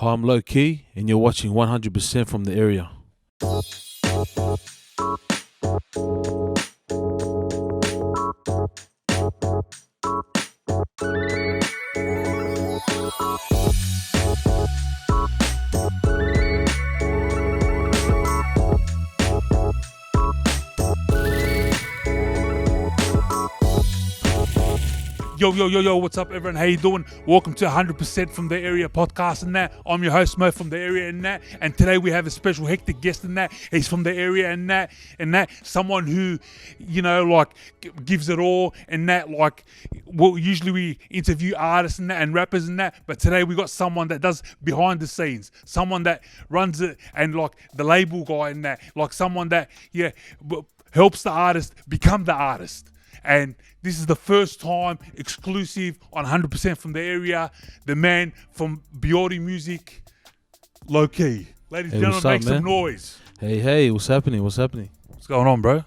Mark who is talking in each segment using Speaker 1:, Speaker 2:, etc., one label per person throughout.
Speaker 1: Hi, I'm Lowkee, and you're watching 100% from the area.
Speaker 2: Yo, what's up, everyone? How you doing? Welcome to 100% from the area podcast and that. I'm your host, Mo, from the area and that. And today we have a special hectic guest in that. He's from the area and that. Someone who, gives it all and that. Usually we interview artists and that and rappers and that. But today we got someone that does behind the scenes. Someone that runs it and the label guy and that. Someone that, helps the artist become the artist. And this is the first time exclusive on 100% from the area. The man from Biordi music, Lowkee. Ladies and gentlemen, make some noise.
Speaker 1: Hey, what's happening?
Speaker 2: What's going on, bro?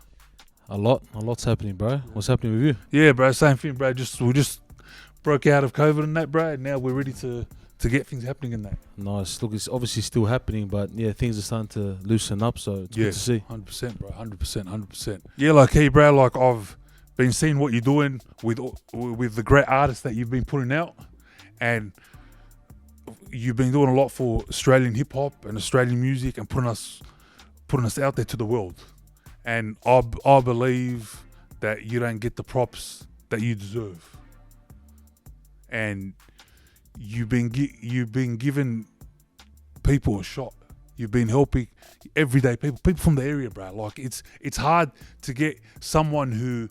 Speaker 1: A lot's happening, bro. What's happening with you?
Speaker 2: Yeah, bro, same thing, bro. We just broke out of COVID and that, bro. And now we're ready to get things happening in that.
Speaker 1: Nice. Look, it's obviously still happening, but yeah, things are starting to loosen up, so it's good to see.
Speaker 2: 100%, bro. 100%. Yeah, Lowkee, bro, I've been seeing what you're doing with the great artists that you've been putting out, and you've been doing a lot for Australian hip hop and Australian music and putting us out there to the world. And I believe that you don't get the props that you deserve. And you've been giving people a shot. You've been helping everyday people from the area, bro. It's hard to get someone who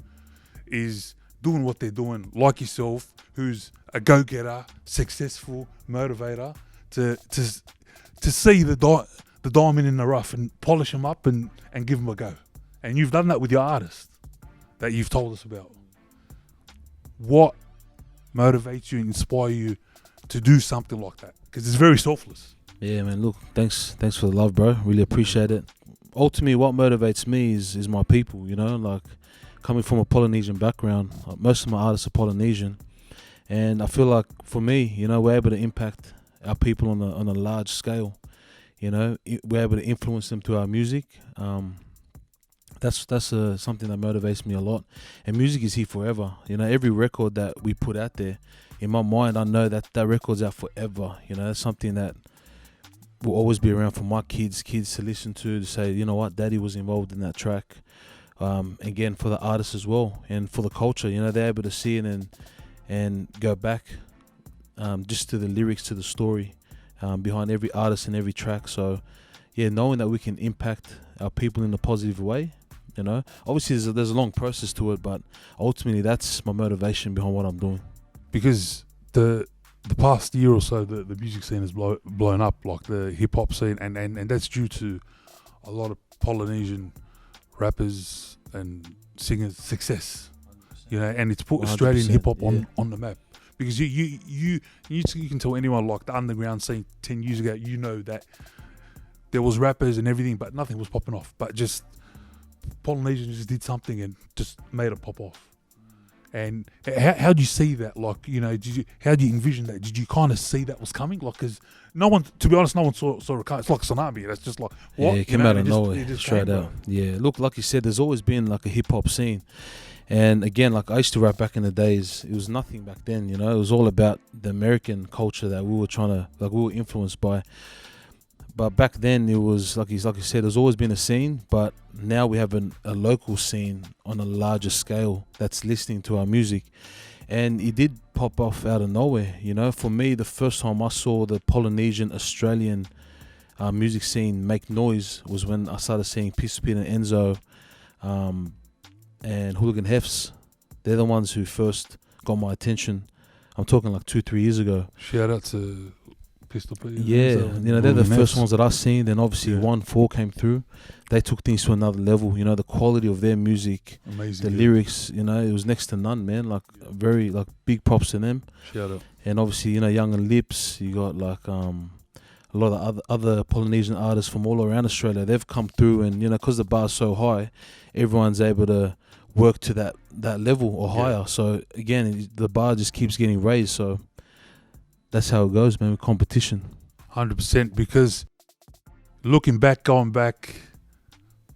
Speaker 2: is doing what they're doing, like yourself, who's a go-getter, successful, motivator, to see the diamond in the rough and polish them up and give them a go. And you've done that with your artist that you've told us about. What motivates you and inspire you to do something like that? Because it's very selfless.
Speaker 1: Yeah, man, look, thanks for the love, bro. Really appreciate it. Ultimately, what motivates me is my people, coming from a Polynesian background. Most of my artists are Polynesian. And I feel like, for me, we're able to impact our people on a large scale. We're able to influence them through our music. That's something that motivates me a lot. And music is here forever. Every record that we put out there, in my mind, I know that record's out forever. It's something that will always be around for my kids to listen to say, you know what, Daddy was involved in that track. Again, for the artists as well, and for the culture, they're able to see it and go back just to the lyrics, to the story behind every artist and every track. So, yeah, knowing that we can impact our people in a positive way, obviously there's a long process to it, but ultimately that's my motivation behind what I'm doing.
Speaker 2: Because the past year or so, the music scene has blown up, the hip hop scene, and that's due to a lot of Polynesian rappers and singers' success, and it's put Australian hip hop on the map. Because you can tell anyone the underground scene 10 years ago, that there was rappers and everything, but nothing was popping off. But just Polynesians just did something and just made it pop off. And how do you see that? How do you envision that? Did you kind of see that was coming? Because no one, to be honest, no one saw it. It's like a tsunami. That's just what?
Speaker 1: Yeah, it came out of nowhere, straight out. Yeah, look, like you said, there's always been a hip hop scene. And again, I used to rap back in the days. It was nothing back then, It was all about the American culture that we were we were influenced by. But back then, it was, like you said, there's always been a scene, but now we have a local scene on a larger scale that's listening to our music. And it did pop off out of nowhere, For me, the first time I saw the Polynesian Australian music scene make noise was when I started seeing Pistol Pete and Enzo and Hooligan Hefs. They're the ones who first got my attention. I'm talking 2-3 years ago.
Speaker 2: Shout out to Pistol Pete.
Speaker 1: Yeah, they're the first ones that I've seen. Then obviously 1-4 came through. They took things to another level. The quality of their music,
Speaker 2: amazing.
Speaker 1: The lyrics, it was next to none, man. Very big props to them.
Speaker 2: Shout out.
Speaker 1: And obviously, Young and Lips. You got a lot of other Polynesian artists from all around Australia. They've come through, and because the bar's so high, everyone's able to work to that level or higher. So again, the bar just keeps getting raised. So that's how it goes, man, with competition.
Speaker 2: 100%. Because looking back, going back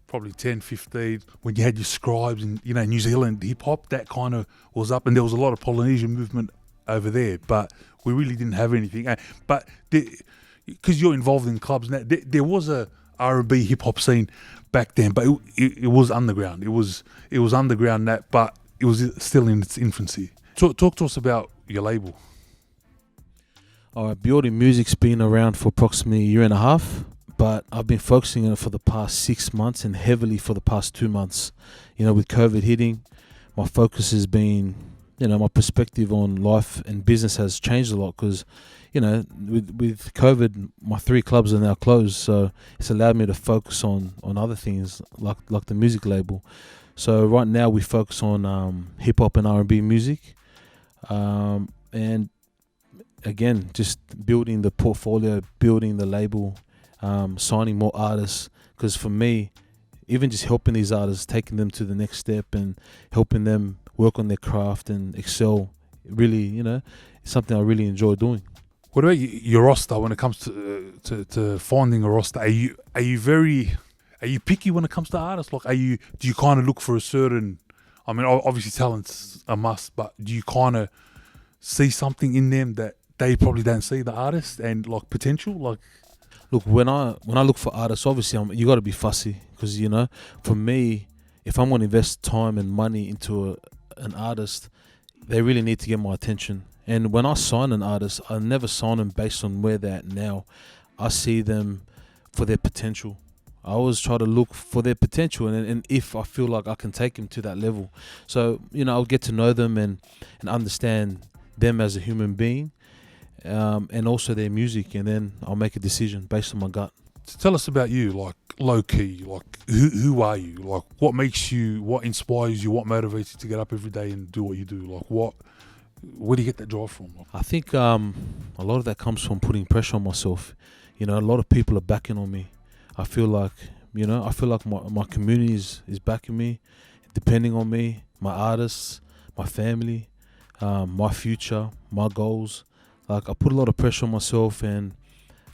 Speaker 2: probably 10, 15, when you had your scribes in, you know, New Zealand hip-hop, that kind of was up, and there was a lot of Polynesian movement over there, but we really didn't have anything. But because you're involved in clubs now, there was a R&B hip-hop scene back then, but it was underground. It was underground, but it was still in its infancy. Talk to us about your label.
Speaker 1: All right, Biordi Music's been around for approximately a year and a half, but I've been focusing on it for the past 6 months and heavily for the past 2 months. You know, with COVID hitting, my focus has been, you know, my perspective on life and business has changed a lot because, you know, with COVID, my 3 clubs are now closed, so it's allowed me to focus on other things like the music label. So right now we focus on hip hop and R&B music, and again, just building the portfolio, building the label, signing more artists. Because for me, even just helping these artists, taking them to the next step and helping them work on their craft and excel, really, you know, it's something I really enjoy doing.
Speaker 2: What about your roster when it comes to finding a roster? Are you picky when it comes to artists? Like, do you kind of look for a certain? I mean, obviously talent's a must, but do you kind of see something in them that they probably don't see, the artist, and like potential? Like,
Speaker 1: look, when I look for artists, obviously you got to be fussy because, you know, for me, if I'm going to invest time and money into an artist, they really need to get my attention. And when I sign an artist, I never sign them based on where they're at now. I see them for their potential. I always try to look for their potential and if I feel like I can take them to that level. So, you know, I'll get to know them and understand them as a human being, and also their music, and then I'll make a decision based on my gut.
Speaker 2: Tell us about you, like Lowkee. Like, who are you? Like, what makes you, what inspires you, what motivates you to get up every day and do what you do? Like, where do you get that drive from?
Speaker 1: I think a lot of that comes from putting pressure on myself. You know, a lot of people are backing on me. I feel like my community is backing me, depending on me, my artists, my family, my future, my goals. Like, I put a lot of pressure on myself, and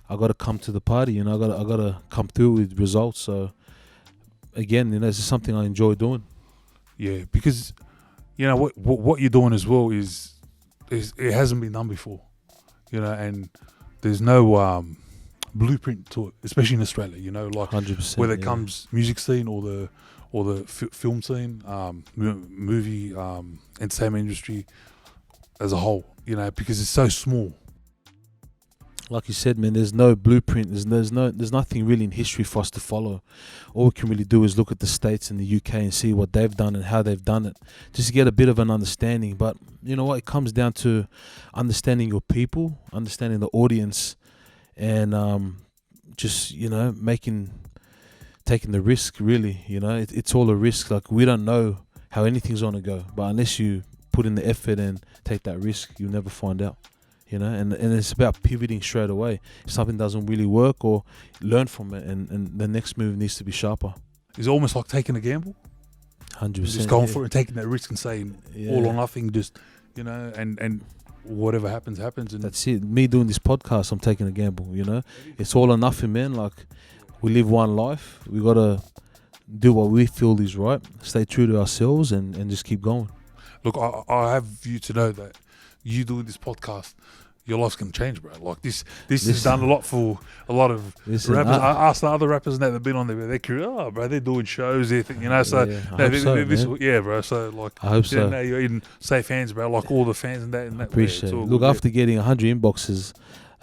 Speaker 1: I got to come to the party, and I got to come through with results. So again, you know, this is something I enjoy doing.
Speaker 2: Yeah, because you know what you're doing as well is it hasn't been done before, you know, and there's no blueprint to it, especially in Australia. You know, like
Speaker 1: 100%,
Speaker 2: whether it comes music scene or the film scene, movie, entertainment industry as a whole. You know, because it's so small.
Speaker 1: Like you said, man, there's no blueprint. There's nothing really in history for us to follow. All we can really do is look at the States and the UK and see what they've done and how they've done it, just to get a bit of an understanding. But you know what? It comes down to understanding your people, understanding the audience, and just, you know, taking the risk. Really, you know, it's all a risk. Like, we don't know how anything's gonna go, but unless you put in the effort and take that risk, you'll never find out. You know, and it's about pivoting straight away. If something doesn't really work, or learn from it, and the next move needs to be sharper.
Speaker 2: It's almost like taking a gamble.
Speaker 1: 100%.
Speaker 2: Just going for it and taking that risk and saying all or nothing, just, you know, and whatever happens. And
Speaker 1: that's it. Me doing this podcast, I'm taking a gamble, you know. It's all or nothing, man. Like, we live one life. We got to do what we feel is right, stay true to ourselves, and just keep going.
Speaker 2: Look, I have you to know that you doing this podcast, your life's gonna change, bro. Like, this has done a lot for a lot of rappers. I asked the other rappers that have been on there, they're curious. Oh, bro, they're doing shows, you know. So,
Speaker 1: yeah,
Speaker 2: bro. So, like,
Speaker 1: I hope so.
Speaker 2: Now you're in safe hands, bro. Like, all the fans and that.
Speaker 1: Appreciate it. Look, after getting 100 inboxes,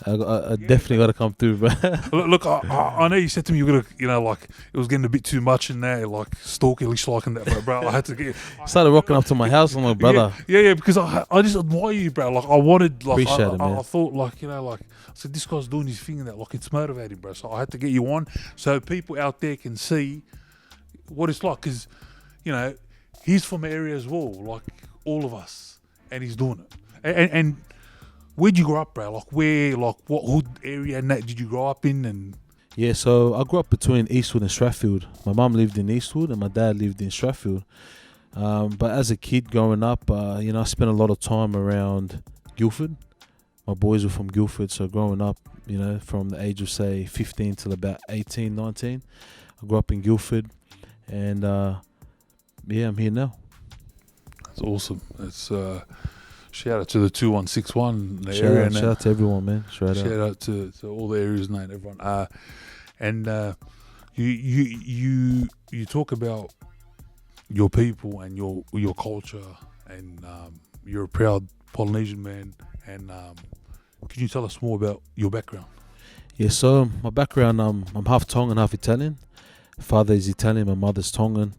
Speaker 1: I definitely got to come through, bro.
Speaker 2: Look, I know you said to me you're gonna, you know, like, it was getting a bit too much in there, like stalkerish like and that, bro. I had to get
Speaker 1: started rocking up to my house. I'm like, brother.
Speaker 2: Yeah, because I just admire you, bro. Like, I wanted, like,
Speaker 1: Appreciate it, man.
Speaker 2: I thought, like, you know, like, I said, this guy's doing his thing and that, like, it's motivating, bro. So I had to get you on so people out there can see what it's like, because, you know, he's from an area as well, like all of us, and he's doing it. And where'd you grow up, bro? Like, where, like, what hood area and that did you grow up in? And
Speaker 1: yeah, so I grew up between Eastwood and Strathfield. My mum lived in Eastwood and my dad lived in Strathfield. But as a kid growing up, you know, I spent a lot of time around Guildford. My boys were from Guildford, so growing up you know, from the age of say 15 till about 18, 19. I grew up in Guildford, and yeah, I'm here now.
Speaker 2: That's awesome. It's shout out to the 2161 in the area.
Speaker 1: Shout out to everyone, man. Shout
Speaker 2: out to all the areas and everyone. And you talk about your people and your culture, and you're a proud Polynesian man. And can you tell us more about your background?
Speaker 1: Yeah, so my background, I'm half Tongan, half Italian. Father is Italian, my mother's Tongan,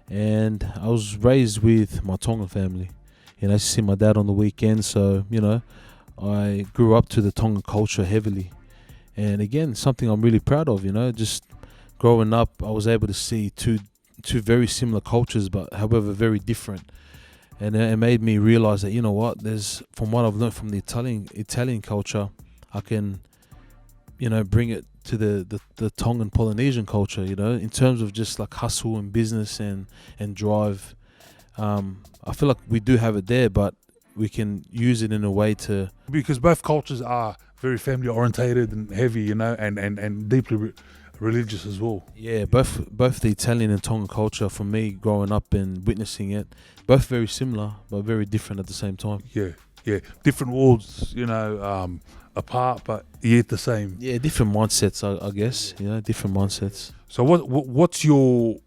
Speaker 1: and I was raised with my Tongan family. You know, I used to see my dad on the weekends, so you know, I grew up to the Tongan culture heavily. And again, something I'm really proud of. You know, just growing up, I was able to see two very similar cultures, but however very different. And it made me realize that, you know what, from what I've learned from the Italian culture, I can, you know, bring it to the Tongan Polynesian culture, you know, in terms of just like hustle and business and drive. I feel like we do have it there, but we can use it in a way to...
Speaker 2: Because both cultures are very family orientated and heavy, you know, and deeply religious as well.
Speaker 1: Yeah, both the Italian and Tongan culture, for me, growing up and witnessing it, both very similar, but very different at the same time.
Speaker 2: Yeah. Different worlds, you know, apart, but yet the same.
Speaker 1: Yeah, different mindsets, I guess. You know, different mindsets.
Speaker 2: So what's your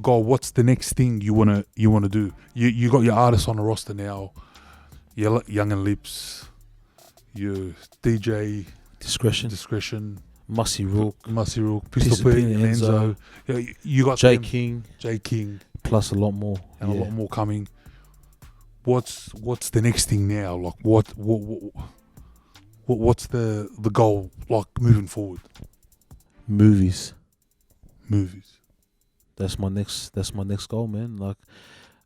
Speaker 2: goal? What's the next thing you wanna do? You got your artists on the roster now. Your Young and Lips, your DJ Discretion,
Speaker 1: Mussy Rook,
Speaker 2: Pistol Pete, and Enzo. You got
Speaker 1: J King, plus a lot more,
Speaker 2: and a lot more coming. What's the next thing now? Like what's the goal like moving forward?
Speaker 1: Movies. That's my next goal, man. Like,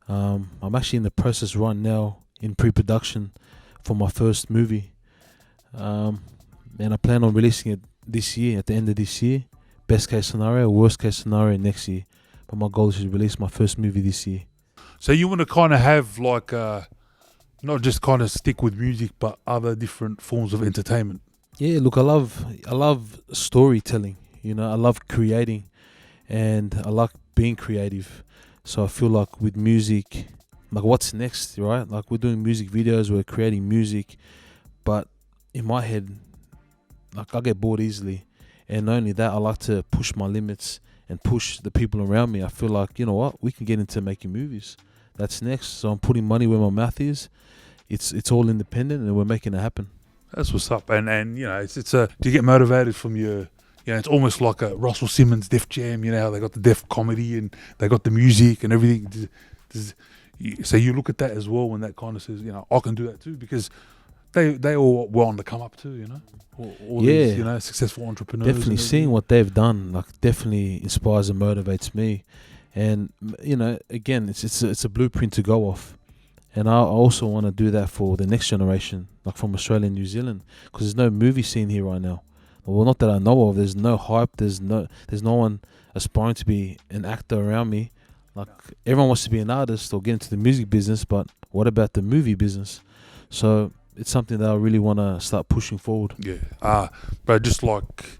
Speaker 1: I'm actually in the process right now in pre-production for my first movie, and I plan on releasing it this year, at the end of this year. Best case scenario, worst case scenario next year. But my goal is to release my first movie this year.
Speaker 2: So you want to kind of have like, not just kind of stick with music, but other different forms of entertainment.
Speaker 1: Yeah, look, I love storytelling. You know, I love creating, and I like being creative. So I feel like with music, like what's next, right? Like we're doing music videos, we're creating music, but in my head, like I get bored easily. And not only that, I like to push my limits and push the people around me. I feel like, you know what, we can get into making movies. That's next. So I'm putting money where my mouth is. It's all independent, and we're making it happen.
Speaker 2: That's what's up. And you know, it's do you get motivated from your... You know, it's almost like a Russell Simmons Def Jam, you know, they got the Def comedy and they got the music and everything. So you look at that as well, when that kind of says, you know, I can do that too, because they all were on the come up too, you know. All these, you know, successful entrepreneurs.
Speaker 1: Definitely seeing what they've done, like, definitely inspires and motivates me. And, you know, again, it's a blueprint to go off. And I also want to do that for the next generation, like from Australia and New Zealand, because there's no movie scene here right now. Well, not that I know of. There's no hype. There's no one aspiring to be an actor around me. Like, everyone wants to be an artist or get into the music business, but what about the movie business? So it's something that I really want to start pushing forward.
Speaker 2: Yeah. But just like,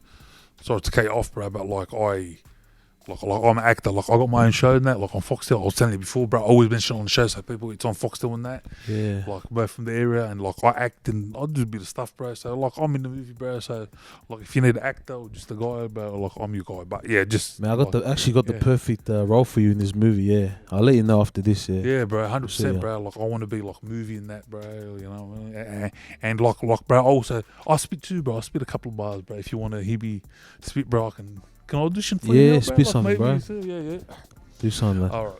Speaker 2: sorry to cut you off, bro, but like I'm an actor. Like I got my own show and that, like on Foxtel. I was telling you before, bro. I always mention on the show, so people, it's on Foxtel and that.
Speaker 1: Yeah.
Speaker 2: Like both from the area, and like I act and I do a bit of stuff, bro. So like I'm in the movie, bro. So like if you need an actor or just a guy, bro, like I'm your guy. But yeah, just
Speaker 1: man, I got the perfect role for you in this movie. Yeah, I'll let you know after this.
Speaker 2: Yeah, bro, 100%, bro. Like I want to be like movie in that, bro. You know, and like bro. Also, I spit too, bro. I spit a couple of bars, bro. If you want to hear me spit, bro, I can audition for you.
Speaker 1: Yeah, spit something, bro.
Speaker 2: Yeah.
Speaker 1: Do something.
Speaker 2: All right.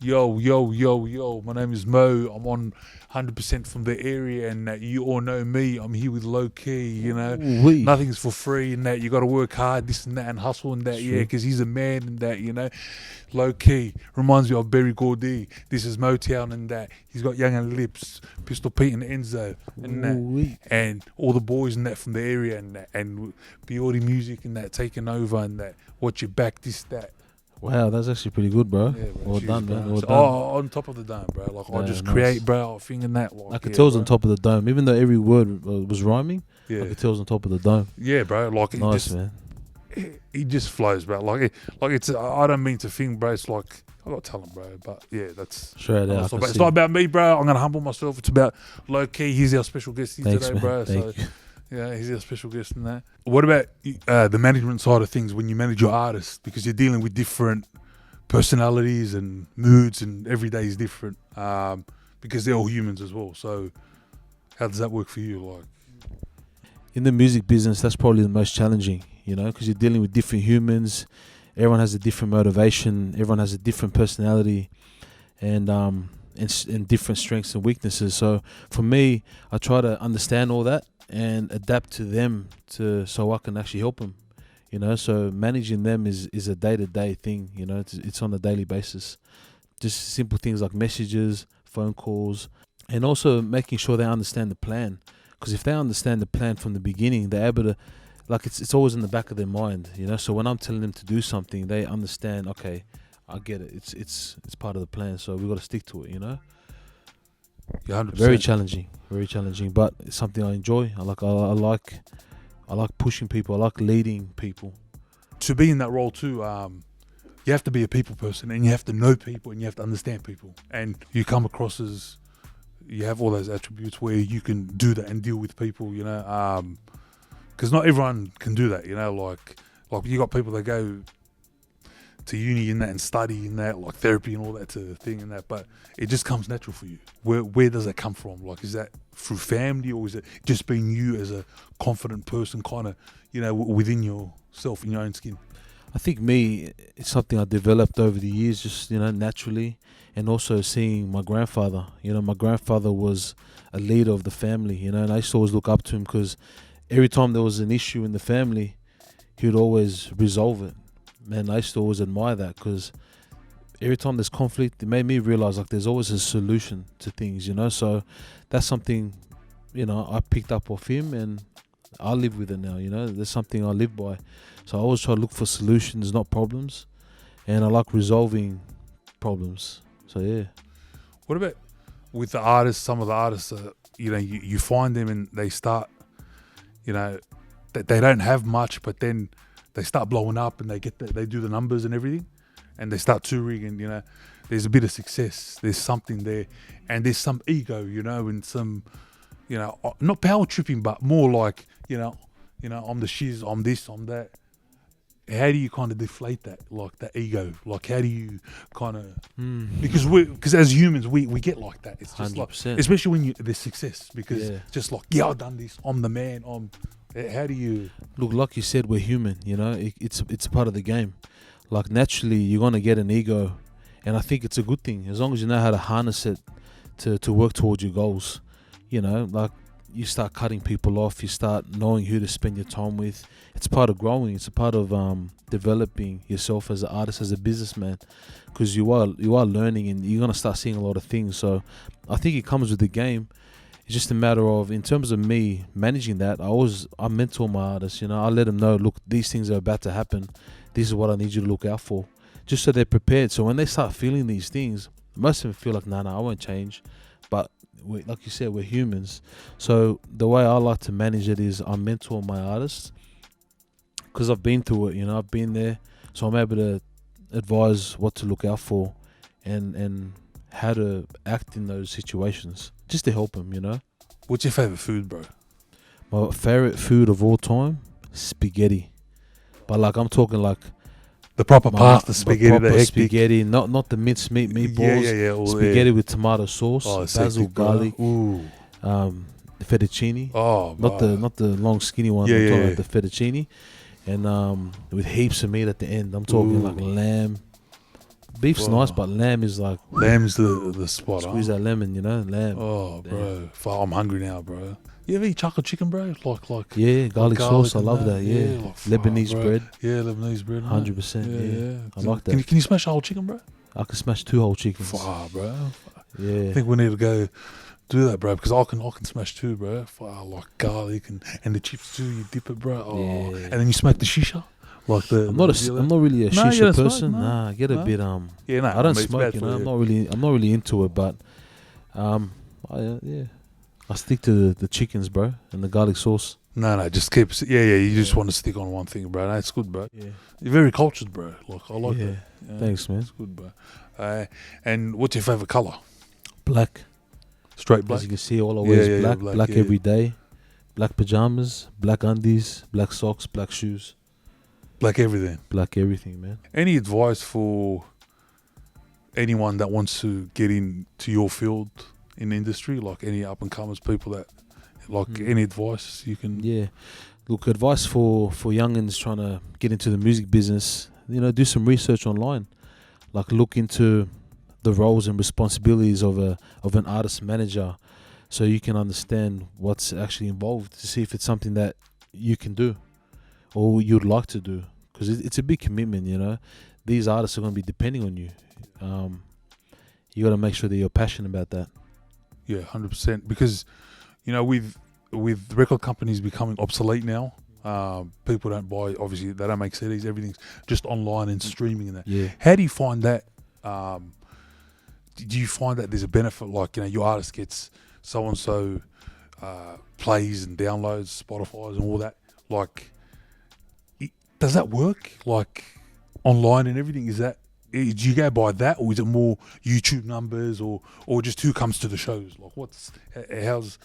Speaker 2: Yo. My name is Mo. I'm on 100% from the area, and you all know me. I'm here with Lowkee, you know.
Speaker 1: Ooh-wee.
Speaker 2: Nothing's for free, and that you got to work hard, this and that, and hustle and that,
Speaker 1: Sure.
Speaker 2: yeah, because he's a man and that, you know. Lowkee reminds me of Biordi. This is Motown and that. He's got Young and Lips, Pistol Pete and Enzo and
Speaker 1: Ooh-wee.
Speaker 2: that, and all the boys and that from the area and that, and Biordi music and that taking over and that. Watch your back, this, that.
Speaker 1: Wow, that's actually pretty good, bro.
Speaker 2: Yeah, bro.
Speaker 1: Well
Speaker 2: She
Speaker 1: done,
Speaker 2: is,
Speaker 1: man.
Speaker 2: bro.
Speaker 1: Well
Speaker 2: So,
Speaker 1: done.
Speaker 2: on top of the dome, bro. Like I
Speaker 1: Yeah,
Speaker 2: just
Speaker 1: nice.
Speaker 2: create, bro. Thinking that. Like,
Speaker 1: I could tell it was on
Speaker 2: bro.
Speaker 1: top of the dome, even though every word was rhyming.
Speaker 2: Yeah,
Speaker 1: I could tell it was on top of the dome.
Speaker 2: yeah, bro. Like
Speaker 1: Nice, man.
Speaker 2: he just flows, bro. Like it's. I don't mean to think, bro. It's like I got talent, bro. But yeah, that's.
Speaker 1: Straight out.
Speaker 2: It's not about me, bro. I'm gonna humble myself. It's about Lowkee. He's our special guest here
Speaker 1: Thanks,
Speaker 2: today,
Speaker 1: man.
Speaker 2: bro.
Speaker 1: Thank you.
Speaker 2: Yeah, he's our special guest in that. What about the management side of things when you manage your artists? Because you're dealing with different personalities and moods, and every day is different. Because they're all humans as well. So, how does that work for you? Like,
Speaker 1: In the music business, that's probably the most challenging, you know, because you're dealing with different humans. Everyone has a different motivation. Everyone has a different personality, and different strengths and weaknesses. So for me, I try to understand all that and adapt to them so I can actually help them. You know, so managing them is a day-to-day thing. You know, it's on a daily basis. Just simple things like messages, phone calls, and also making sure they understand the plan. Because if they understand the plan from the beginning, they're able to, like, it's always in the back of their mind. You know, so when I'm telling them to do something, they understand. Okay, I get it. It's part of the plan. So we got to stick to it. You know.
Speaker 2: yeah, 100%.
Speaker 1: Very challenging, but it's something I enjoy. I like pushing people. I like leading people.
Speaker 2: To be in that role too, you have to be a people person, and you have to know people, and you have to understand people, and you come across as you have all those attributes where you can do that and deal with people. You know, because not everyone can do that. You know, like you got people that go to uni in that and study in that, like therapy and all that sort of thing and that, but it just comes natural for you. Where does that come from? Like, is that through family, or is it just being you as a confident person, kind of, you know, within yourself, in your own skin?
Speaker 1: I think it's something I developed over the years, just, you know, naturally, and also seeing my grandfather. You know, my grandfather was a leader of the family, you know, and I used to always look up to him because every time there was an issue in the family, he would always resolve it. Man, I used to always admire that because every time there's conflict, it made me realize like there's always a solution to things, you know. So that's something, you know, I picked up off him, and I live with it now, you know. There's something I live by. So I always try to look for solutions, not problems, and I like resolving problems. So yeah.
Speaker 2: What about with the artists? Some of the artists, you know, you find them and they start, you know, that they don't have much, but then they start blowing up and they do the numbers and everything, and they start touring, and, you know, there's a bit of success, there's something there, and there's some ego, you know, and some, you know, not power tripping, but more like, you know, I'm the shiz, I'm this, I'm that. How do you kind of deflate that, like that ego? Like, how do you kind of, because as humans we get like that. It's just
Speaker 1: 100%.
Speaker 2: like, especially when there's success, because just like, yeah, I've done this, I'm the man, how do you
Speaker 1: Look, like you said, we're human, you know. It's a part of the game. Like, naturally you're gonna get an ego, and I think it's a good thing as long as you know how to harness it to work towards your goals. You know, like, you start cutting people off, you start knowing who to spend your time with. It's part of growing. It's a part of developing yourself as an artist, as a businessman, because you are learning, and you're gonna start seeing a lot of things. So I think it comes with the game. It's just a matter of, in terms of me managing that, I mentor my artists, you know. I let them know, look, these things are about to happen. This is what I need you to look out for, just so they're prepared. So when they start feeling these things, most of them feel like, nah, I won't change. But like you said, we're humans. So the way I like to manage it is I mentor my artists, because I've been through it, you know. I've been there, so I'm able to advise what to look out for, and how to act in those situations, just to help them, you know.
Speaker 2: What's your favorite food, bro?
Speaker 1: My favorite food of all time, spaghetti. But like, I'm talking like
Speaker 2: the proper pasta spaghetti,
Speaker 1: proper
Speaker 2: the
Speaker 1: spaghetti, not the minced meat meatballs. Spaghetti with tomato sauce, basil, garlic, the fettuccine. Not the long skinny one. I'm talking about the fettuccine, and with heaps of meat at the end. I'm talking like lamb. Beef's nice, but lamb is like,
Speaker 2: lamb's the spot.
Speaker 1: Squeeze that lemon, you know, lamb.
Speaker 2: Oh, bro, I'm hungry now, bro. You ever eat chocolate chicken, bro? Like
Speaker 1: yeah, garlic sauce. I love that. Yeah,
Speaker 2: like,
Speaker 1: Lebanese bread.
Speaker 2: Yeah, Lebanese bread.
Speaker 1: 100%. Yeah, I like that.
Speaker 2: Can you smash a whole chicken, bro?
Speaker 1: I can smash 2 whole chickens.
Speaker 2: Bro.
Speaker 1: Yeah.
Speaker 2: I think we need to go do that, bro, because I can smash 2, bro. Like garlic and the chips too. You dip it, bro. Oh,
Speaker 1: yeah.
Speaker 2: And then you smoke the shisha. Like the
Speaker 1: I'm not really a
Speaker 2: No, you
Speaker 1: shisha
Speaker 2: don't smoke,
Speaker 1: person.
Speaker 2: no.
Speaker 1: Nah, I get a
Speaker 2: No.
Speaker 1: bit
Speaker 2: Yeah, no.
Speaker 1: I don't
Speaker 2: it's
Speaker 1: smoke,
Speaker 2: bad
Speaker 1: you
Speaker 2: for
Speaker 1: know. I'm not really into it, but I stick to the chickens, bro, and the garlic sauce.
Speaker 2: No, just keep. Yeah. You just want to stick on one thing, bro. That's good, bro.
Speaker 1: Yeah.
Speaker 2: You're very cultured, bro. Like I like
Speaker 1: Yeah.
Speaker 2: that. Yeah,
Speaker 1: Thanks, man.
Speaker 2: It's good, bro. And what's your favorite color?
Speaker 1: Black.
Speaker 2: Straight black.
Speaker 1: As you can see, all I wear is black. Black
Speaker 2: yeah.
Speaker 1: every day. Black pajamas, black undies, black socks, black shoes.
Speaker 2: Black everything.
Speaker 1: Black everything, man.
Speaker 2: Any advice for anyone that wants to get into your field in the industry, like any up and comers, people that like any advice you can?
Speaker 1: Yeah. Look, advice for youngins trying to get into the music business, you know, do some research online. Like look into the roles and responsibilities of an artist manager, so you can understand what's actually involved, to see if it's something that you can do or you'd like to do, because it's a big commitment, you know. These artists are going to be depending on you. You got to make sure that you're passionate about that.
Speaker 2: Yeah, 100%. Because, you know, with record companies becoming obsolete now, people don't buy, obviously they don't make CDs, everything's just online and streaming and that.
Speaker 1: Yeah.
Speaker 2: How do you find that? Do you find that there's a benefit, like, you know, your artist gets so-and-so plays and downloads, Spotify's and all that? Like, does that work? Like, online and everything, do you go by that, or is it more YouTube numbers, or just who comes to the shows? Like, how's...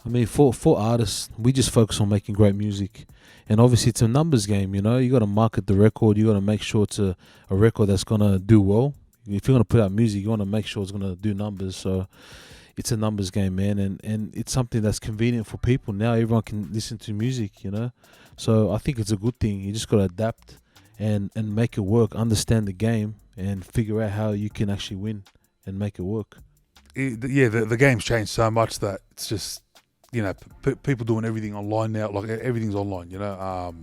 Speaker 1: I mean, for artists, we just focus on making great music. And obviously it's a numbers game, you know. You got to market the record. You got to make sure it's a record that's going to do well. If you're going to put out music, you want to make sure it's going to do numbers. So it's a numbers game, man. And it's something that's convenient for people. Now everyone can listen to music, you know. So I think it's a good thing. You just got to adapt and make it work, understand the game, and figure out how you can actually win and make it work.
Speaker 2: The game's changed so much that it's just, you know, people doing everything online now. Like, everything's online, you know,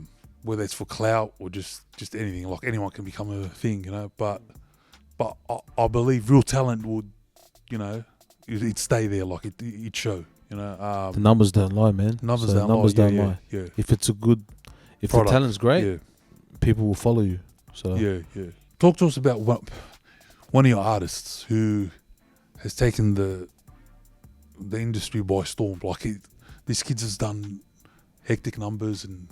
Speaker 2: whether it's for clout or just anything. Like, anyone can become a thing, you know. But I believe real talent would, you know, it'd stay there. Like, it'd show, you know.
Speaker 1: The numbers don't lie, man.
Speaker 2: Numbers
Speaker 1: don't lie.
Speaker 2: Yeah.
Speaker 1: If the talent's great, people will follow you. So
Speaker 2: yeah. Talk to us about one of your artists who has taken the industry by storm. Like, this kid has done hectic numbers and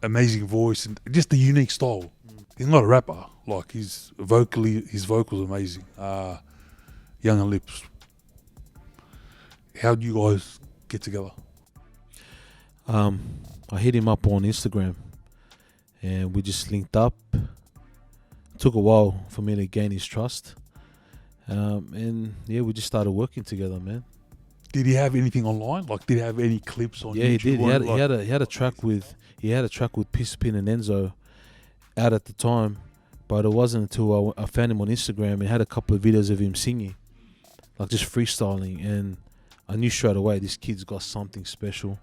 Speaker 2: amazing voice and just a unique style. He's not a rapper. Like, his vocals amazing. Young and Lips. How do you guys get together?
Speaker 1: I hit him up on Instagram, and we just linked up. It took a while for me to gain his trust, and yeah, we just started working together, man.
Speaker 2: Did he have anything online? Like, did he have any clips on YouTube?
Speaker 1: Yeah, he did. He had a track with Pisspin and Enzo out at the time, but it wasn't until I found him on Instagram and had a couple of videos of him singing, like just freestyling, and I knew straight away this kid's got something special.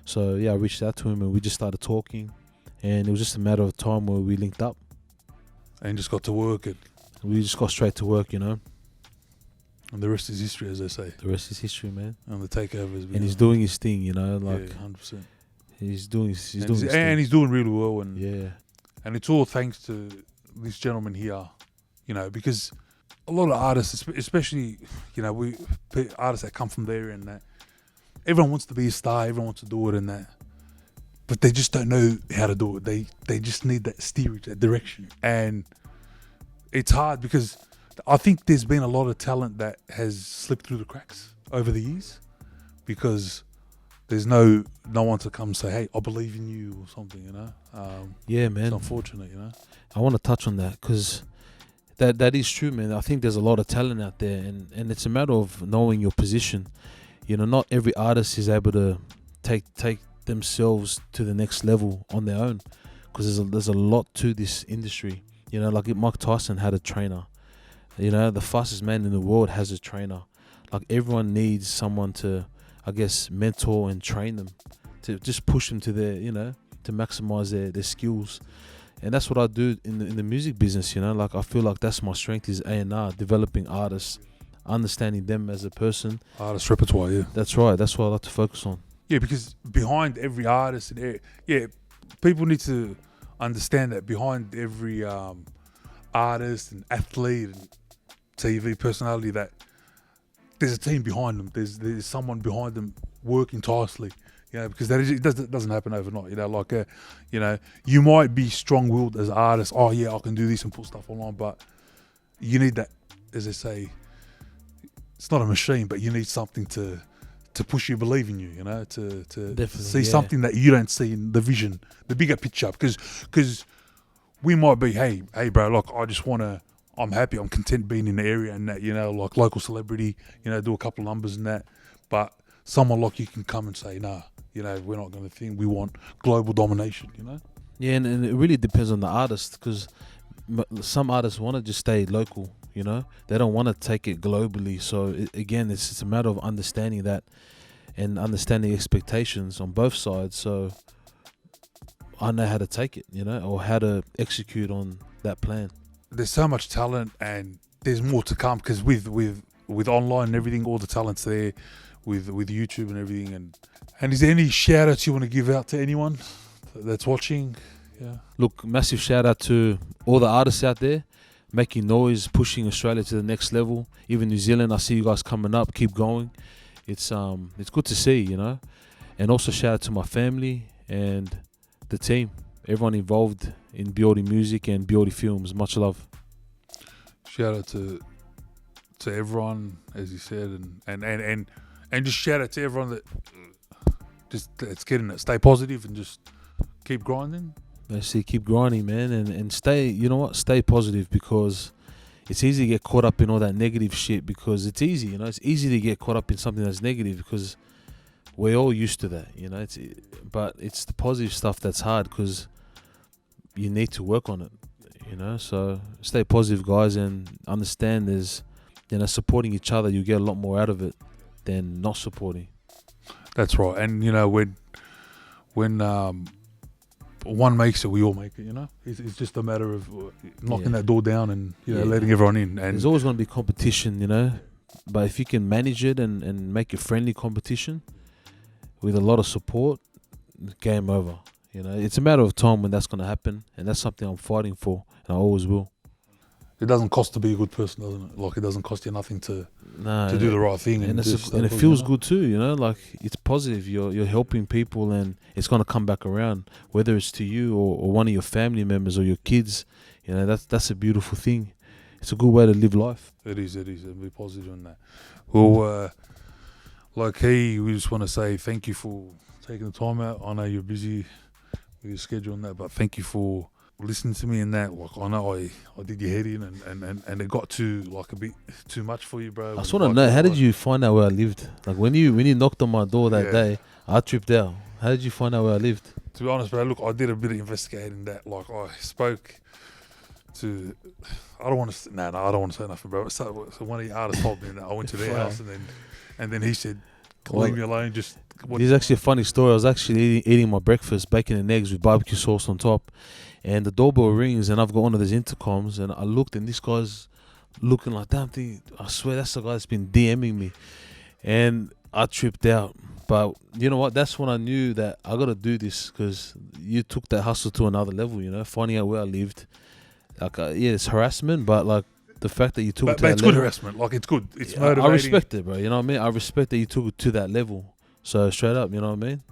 Speaker 1: So yeah, I reached out to him and we just started talking, and it was just a matter of time where we linked up.
Speaker 2: And just got to work it.
Speaker 1: We just got straight to work, you know.
Speaker 2: And the rest is history, as they say.
Speaker 1: The rest is history, man.
Speaker 2: And the takeover has been.
Speaker 1: And he's doing his thing, you know, like
Speaker 2: 100%.
Speaker 1: He's doing his thing.
Speaker 2: And he's doing really well, and
Speaker 1: yeah.
Speaker 2: And it's all thanks to this gentleman here, you know, because a lot of artists, especially, you know, artists that come from there and that, everyone wants to be a star, everyone wants to do it and that, but they just don't know how to do it. They just need that steerage, that direction. And it's hard because I think there's been a lot of talent that has slipped through the cracks over the years because there's no one to come say, hey, I believe in you or something, you know.
Speaker 1: Yeah, man.
Speaker 2: It's unfortunate, you know.
Speaker 1: I want to touch on that because that is true, man. I think there's a lot of talent out there, and it's a matter of knowing your position. You know, not every artist is able to take themselves to the next level on their own, because there's a lot to this industry. You know, like Mike Tyson had a trainer. You know, the fastest man in the world has a trainer. Like, everyone needs someone to, I guess, mentor and train them, to just push them to their, you know, to maximize their skills. And that's what I do in the music business, you know. Like, I feel like that's my strength, is A&R, developing artists, understanding them as a person.
Speaker 2: Artist repertoire, yeah.
Speaker 1: That's right. That's what I like to focus on.
Speaker 2: Yeah, because behind every artist, people need to understand that behind every artist and athlete and TV personality, that there's a team behind them. There's someone behind them working tirelessly. Because it doesn't happen overnight. You might be strong-willed as an artist. Oh yeah, I can do this and put stuff online, but you need that, as they say, it's not a machine, but you need something to push you, believe in you. To see something that you don't see in the vision, the bigger picture. Because we might be, hey, bro, look, I'm happy, I'm content being in the area and that, like local celebrity, do a couple of numbers and that, but someone like you can come and say, nah, we're not going to think, we want global domination,
Speaker 1: Yeah, and it really depends on the artist, because some artists want to just stay local, they don't want to take it globally. So it's a matter of understanding that and understanding expectations on both sides. So I know how to take it, or how to execute on that plan.
Speaker 2: There's so much talent, and there's more to come, because with online and everything, all the talent's there with YouTube and everything. And is there any shout outs you want to give out to anyone that's watching? Yeah. Look,
Speaker 1: massive shout out to all the artists out there making noise, pushing Australia to the next level. Even New Zealand, I see you guys coming up. Keep going. It's good to see, And also shout out to my family and the team, everyone involved in Biordi Music and Biordi Films. Much love.
Speaker 2: Shout out to everyone, as you said, and just shout out to everyone that let's get in it. Stay positive and just keep grinding.
Speaker 1: Keep grinding, man, and stay. Stay positive, because it's easy to get caught up in all that negative shit. Because it's easy, it's easy to get caught up in something that's negative, because we're all used to that, but it's the positive stuff that's hard, because you need to work on it, So stay positive, guys, and understand there's, supporting each other, you get a lot more out of it than not supporting.
Speaker 2: That's right. And when one makes it, we all make it. It's just a matter of knocking that door down and letting everyone in. And
Speaker 1: there's always going to be competition, but if you can manage it and make it friendly competition with a lot of support, game over. It's a matter of time when that's going to happen, and that's something I'm fighting for, and I always will.
Speaker 2: It doesn't cost to be a good person, doesn't it? Like, it doesn't cost you nothing to do the right thing,
Speaker 1: and it feels good too. Like, it's positive. You're helping people, and it's going to come back around, whether it's to you or one of your family members or your kids. That's a beautiful thing. It's a good way to live life.
Speaker 2: It is. And be positive on that. Well, Lowkee, we just want to say thank you for taking the time out. I know you're busy with your schedule and that, but thank you for listening to me in that. Like, I know I did your head in, and it got a bit too much for you, bro.
Speaker 1: I just want to know, how did you find out where I lived? Like, when you knocked on my door that day, I tripped out. How did you find out where I lived?
Speaker 2: To be honest, bro, look, I did a bit of investigating that. Like, I spoke to, I don't want to say nothing, bro. So one of the artists told me that I went to their house, and then he said, leave me alone. This
Speaker 1: is actually a funny story. I was actually eating my breakfast, bacon and eggs with barbecue sauce on top, and the doorbell rings, and I've got one of those intercoms, and I looked, and this guy's looking like, damn thing, I swear that's the guy that's been DMing me, and I tripped out. But you know what? That's when I knew that I got to do this, because you took that hustle to another level, finding out where I lived. Like, it's harassment, but like, the fact that you took it to that level. But
Speaker 2: it's good harassment. Like, it's good. It's motivating.
Speaker 1: I respect it, bro. You know what I mean? I respect that you took it to that level. So, straight up, you know what I mean?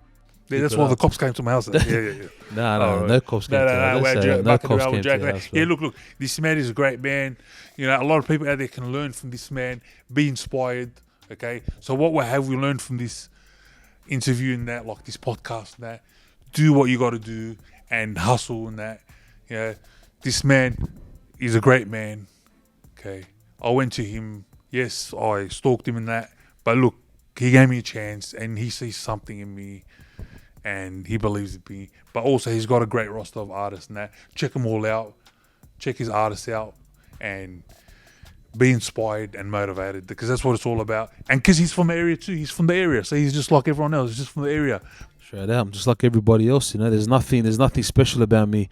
Speaker 2: Yeah, that's why the cops came to my house. Yeah.
Speaker 1: No cops came to my house.
Speaker 2: Yeah, look, this man is a great man. A lot of people out there can learn from this man, be inspired, okay? So what have we learned from this interview and that, like this podcast and that? Do what you got to do and hustle and that. This man is a great man, okay? I went to him, yes, I stalked him and that, but look, he gave me a chance, and he sees something in me, and he believes in me. But also, he's got a great roster of artists and that. Check them all out. Check his artists out, and be inspired and motivated, because that's what it's all about. And because he's from the area too. He's from the area, so he's just like everyone else. He's just from the area.
Speaker 1: Straight out, I'm just like everybody else. There's nothing special about me.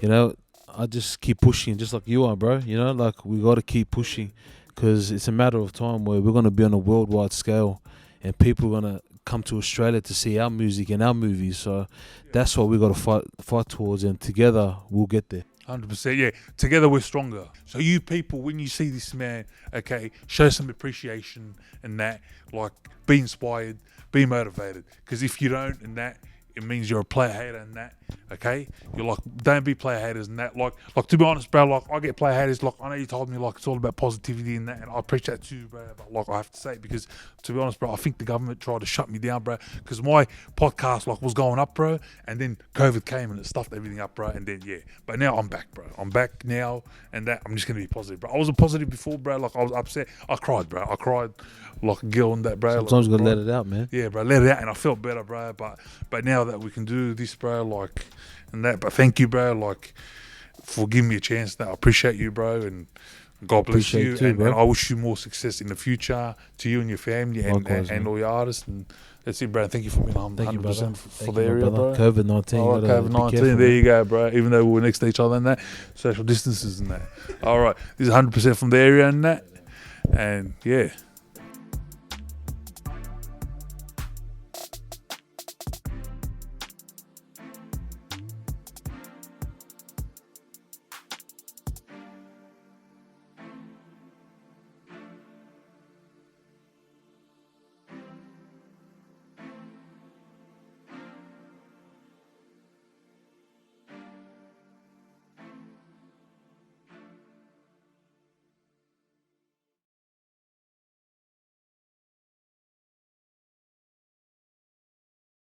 Speaker 1: I just keep pushing, just like you are, bro. Like, we got to keep pushing, because it's a matter of time where we're going to be on a worldwide scale, and people are going to come to Australia to see our music and our movies. So that's what we got to fight towards, and together we'll get there.
Speaker 2: 100%, yeah. Together we're stronger. So you people, when you see this man, okay, show some appreciation and that, like, be inspired, be motivated. Because if you don't and that, it means you're a player hater and that, okay? You're like, don't be player haters and that. Like to be honest, bro, like, I get player haters. Like, I know you told me, like, it's all about positivity and that, and I appreciate that too, bro. But, like, I have to say, because, to be honest, bro, I think the government tried to shut me down, bro, because my podcast, like, was going up, bro, and then COVID came and it stuffed everything up, bro, and then, yeah. But now I'm back, bro. I'm back now, and that, I'm just going to be positive, bro. I wasn't positive before, bro. Like, I was upset. I cried, bro. I cried like a girl on that, bro.
Speaker 1: Sometimes
Speaker 2: like,
Speaker 1: you got to let it out, man.
Speaker 2: Yeah, bro, let it out, and I felt better, bro. But now that we can do this, bro, like, and that, but thank you, bro, like, for giving me a chance. That I appreciate you, bro, and God bless you,
Speaker 1: too,
Speaker 2: and
Speaker 1: bro.
Speaker 2: I wish you more success in the future to you and your family, and
Speaker 1: Likewise,
Speaker 2: and all your artists, and that's it, bro. Thank you for being on
Speaker 1: Thank you, brother.
Speaker 2: 100% for
Speaker 1: Thank
Speaker 2: the
Speaker 1: you,
Speaker 2: area,
Speaker 1: brother.
Speaker 2: bro.
Speaker 1: COVID-19.
Speaker 2: All right, COVID-19. There you go, bro. Even though we're next to each other and that, social distances and that. All right, this is 100% from the area and that, and yeah.